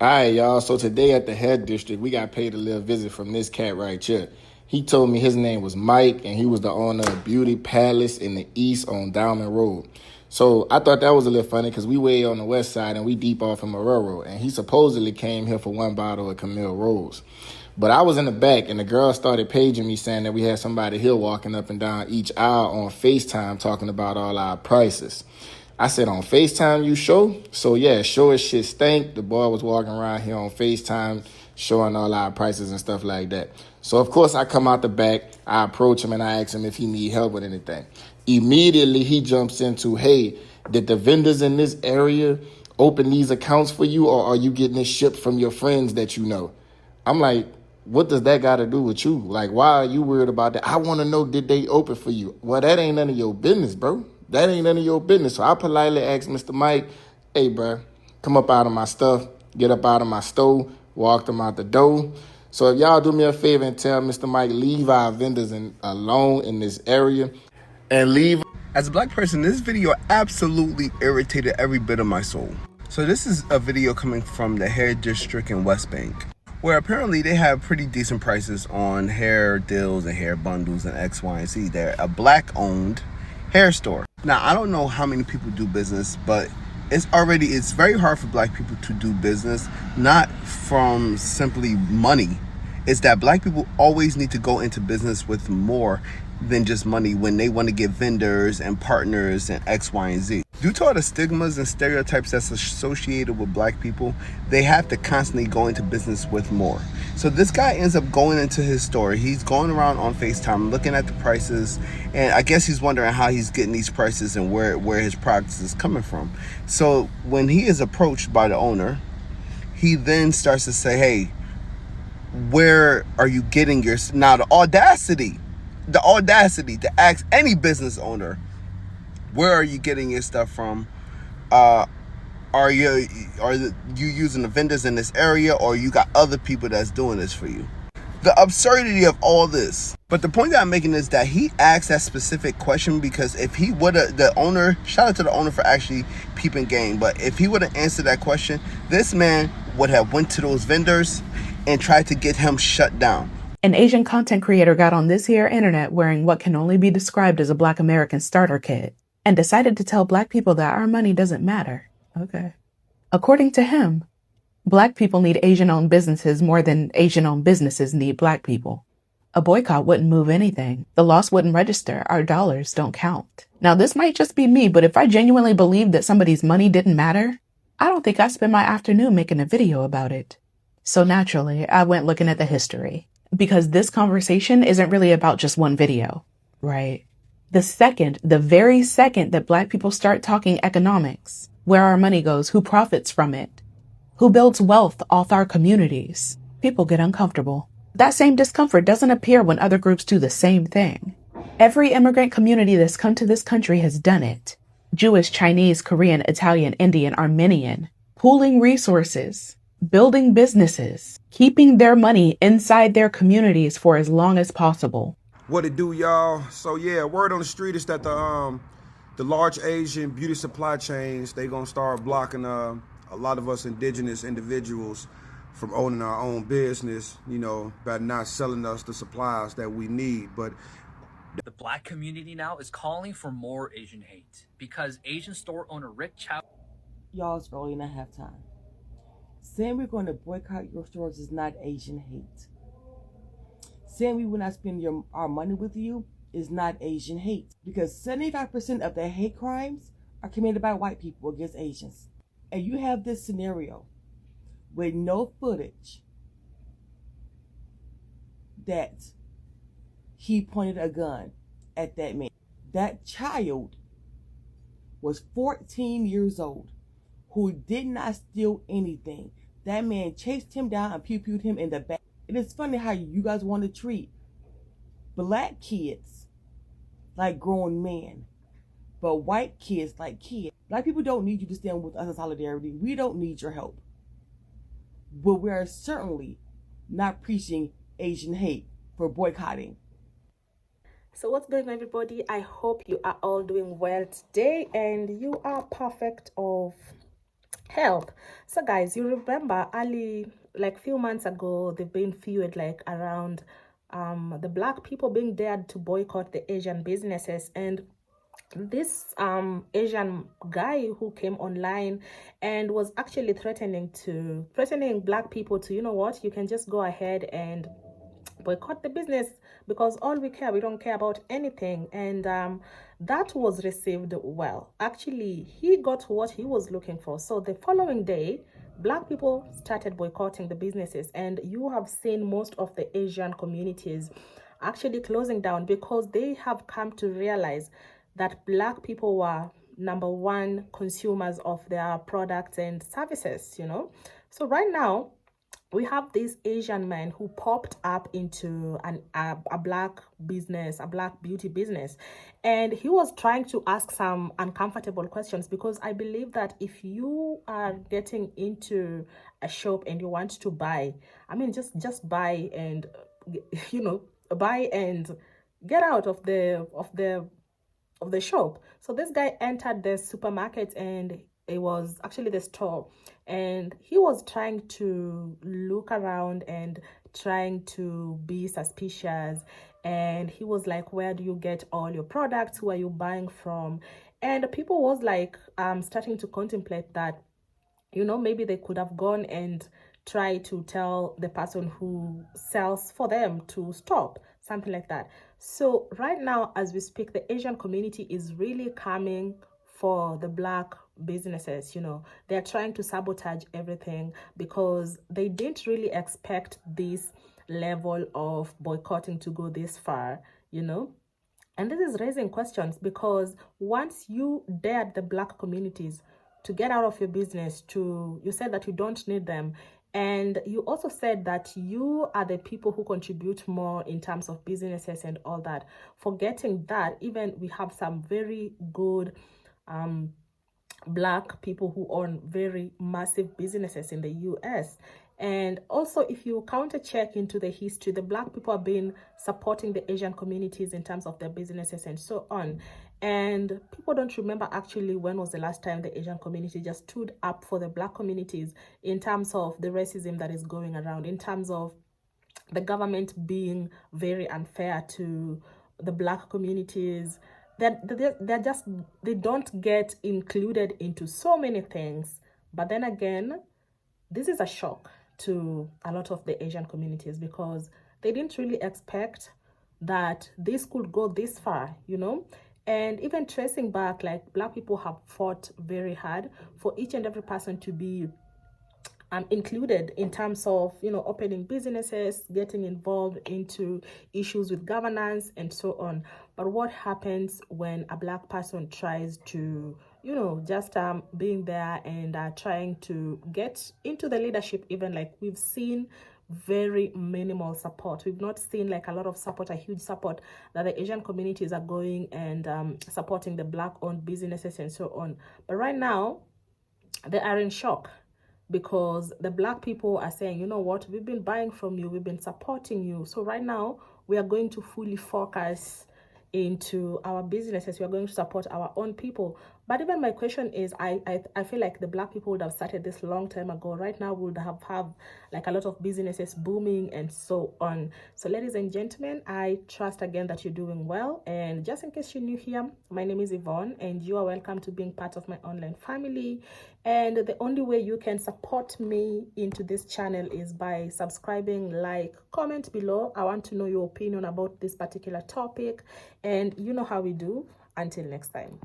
All right, y'all. So today at the hair district, we got paid a little visit from this cat right here. He told me his name was Mike, and he was the owner of Beauty Palace in the East on Diamond Road. So I thought that was a little funny because we way on the west side and we deep off in Marrero, and he supposedly came here for one bottle of Camille Rose. But I was in the back, and the girl started paging me saying that we had somebody here walking up and down each aisle on FaceTime talking about all our prices. I said, on FaceTime you show? So yeah, show as shit stank. The boy was walking around here on FaceTime showing all our prices and stuff like that. So of course I come out the back, I approach him and I ask him if he need help with anything. Immediately he jumps into, hey, did the vendors in this area open these accounts for you, or are you getting it shipped from your friends that you know? I'm like, what does that got to do with you? Like, why are you worried about that? I want to know, did they open for you? Well, that ain't none of your business, bro. That ain't none of your business. So I politely asked Mr. Mike, hey, bro, come up out of my stuff, get up out of my stove, walked him out the door. So if y'all do me a favor and tell Mr. Mike, leave our vendors alone in this area and leave. As a black person, this video absolutely irritated every bit of my soul. So this is a video coming from the hair district in West Bank, where apparently they have pretty decent prices on hair deals and hair bundles and X, Y, and Z. They're a black-owned hair store. Now, I don't know how many people do business, but it's very hard for black people to do business, not from simply money. It's that black people always need to go into business with more than just money when they want to get vendors and partners and X, Y, and Z. Due to all the stigmas and stereotypes that's associated with black people, they have to constantly go into business with more. So this guy ends up going into his store. He's going around on FaceTime looking at the prices, and I guess he's wondering how he's getting these prices and where his product is coming from. So when he is approached by the owner, he then starts to say, hey, where are you getting your... Now the audacity to ask any business owner, where are you getting your stuff from? Are you using the vendors in this area, or you got other people that's doing this for you? The absurdity of all this. But the point that I'm making is that he asked that specific question because if he would have, the owner, shout out to the owner for actually peeping game, but if he would have answered that question, this man would have went to those vendors and tried to get him shut down. An Asian content creator got on this here internet wearing what can only be described as a Black American starter kit and decided to tell Black people that our money doesn't matter. Okay. According to him, Black people need Asian-owned businesses more than Asian-owned businesses need Black people. A boycott wouldn't move anything. The loss wouldn't register. Our dollars don't count. Now, this might just be me, but if I genuinely believed that somebody's money didn't matter, I don't think I'd spend my afternoon making a video about it. So naturally, I went looking at the history. Because this conversation isn't really about just one video, right? The very second that Black people start talking economics, where our money goes, who profits from it, who builds wealth off our communities, people get uncomfortable. That same discomfort doesn't appear when other groups do the same thing. Every immigrant community that's come to this country has done it. Jewish, Chinese, Korean, Italian, Indian, Armenian, pooling resources, building businesses, keeping their money inside their communities for as long as possible. What it do, y'all? So yeah, word on the street is that the large Asian beauty supply chains, they gonna start blocking a lot of us indigenous individuals from owning our own business, you know, by not selling us the supplies that we need. But the Black community now is calling for more Asian hate because Asian store owner Rick Chow. Y'all, it's early and I have time. Saying we're going to boycott your stores is not Asian hate. Saying we will not spend our money with you is not Asian hate. Because 75% of the hate crimes are committed by white people against Asians. And you have this scenario with no footage that he pointed a gun at that man. That child was 14 years old who did not steal anything. That man chased him down and pew-pewed him in the back. It is funny how you guys want to treat Black kids like grown men, but white kids like kids. Black people don't need you to stand with us in solidarity. We don't need your help. But we are certainly not preaching Asian hate for boycotting. So what's going on, everybody? I hope you are all doing well today and you are perfect of health. So guys, you remember early, like few months ago, they've been feud like around the black people being dared to boycott the Asian businesses, and this Asian guy who came online and was actually threatening black people to, you know what, you can just go ahead and boycott the business because all we don't care about anything. And that was received well. Actually, he got what he was looking for. So the following day, black people started boycotting the businesses, and you have seen most of the Asian communities actually closing down because they have come to realize that black people were number one consumers of their products and services, you know. So right now we have this Asian man who popped up into a black business, a black beauty business, and he was trying to ask some uncomfortable questions, because I believe that if you are getting into a shop and you want to buy, I mean, just buy and you know, buy and get out of the shop. So this guy entered the supermarket, and it was actually the store, and he was trying to look around and trying to be suspicious, and he was like, where do you get all your products, who are you buying from? And people was like starting to contemplate that, you know, maybe they could have gone and try to tell the person who sells for them to stop, something like that. So right now, as we speak, the Asian community is really coming for the black businesses. You know, they're trying to sabotage everything because they didn't really expect this level of boycotting to go this far, you know. And this is raising questions because once you dared the black communities to get out of your business, you said that you don't need them, and you also said that you are the people who contribute more in terms of businesses and all that, forgetting that even we have some very good black people who own very massive businesses in the US. And also, if you counter check into the history, the black people have been supporting the Asian communities in terms of their businesses and so on. And people don't remember actually when was the last time the Asian community just stood up for the black communities in terms of the racism that is going around, in terms of the government being very unfair to the black communities. They're just, they don't get included into so many things. But then again, this is a shock to a lot of the Asian communities because they didn't really expect that this could go this far, you know. And even tracing back, like black people have fought very hard for each and every person to be included in terms of, you know, opening businesses, getting involved into issues with governance and so on. But what happens when a black person tries to, you know, just being there and trying to get into the leadership? Even like we've seen very minimal support. We've not seen like a lot of support, a huge support that the Asian communities are going and supporting the black owned businesses and so on. But right now they are in shock because the black people are saying, you know what, we've been buying from you, we've been supporting you. So right now we are going to fully focus into our businesses. We are going to support our own people. But even my question is, I feel like the black people would have started this long time ago. Right now we would have like a lot of businesses booming and so on. So ladies and gentlemen, I trust again that you're doing well. And just in case you're new here, my name is Yvonne and you are welcome to being part of my online family. And the only way you can support me into this channel is by subscribing, like, comment below. I want to know your opinion about this particular topic, and you know how we do. Until next time.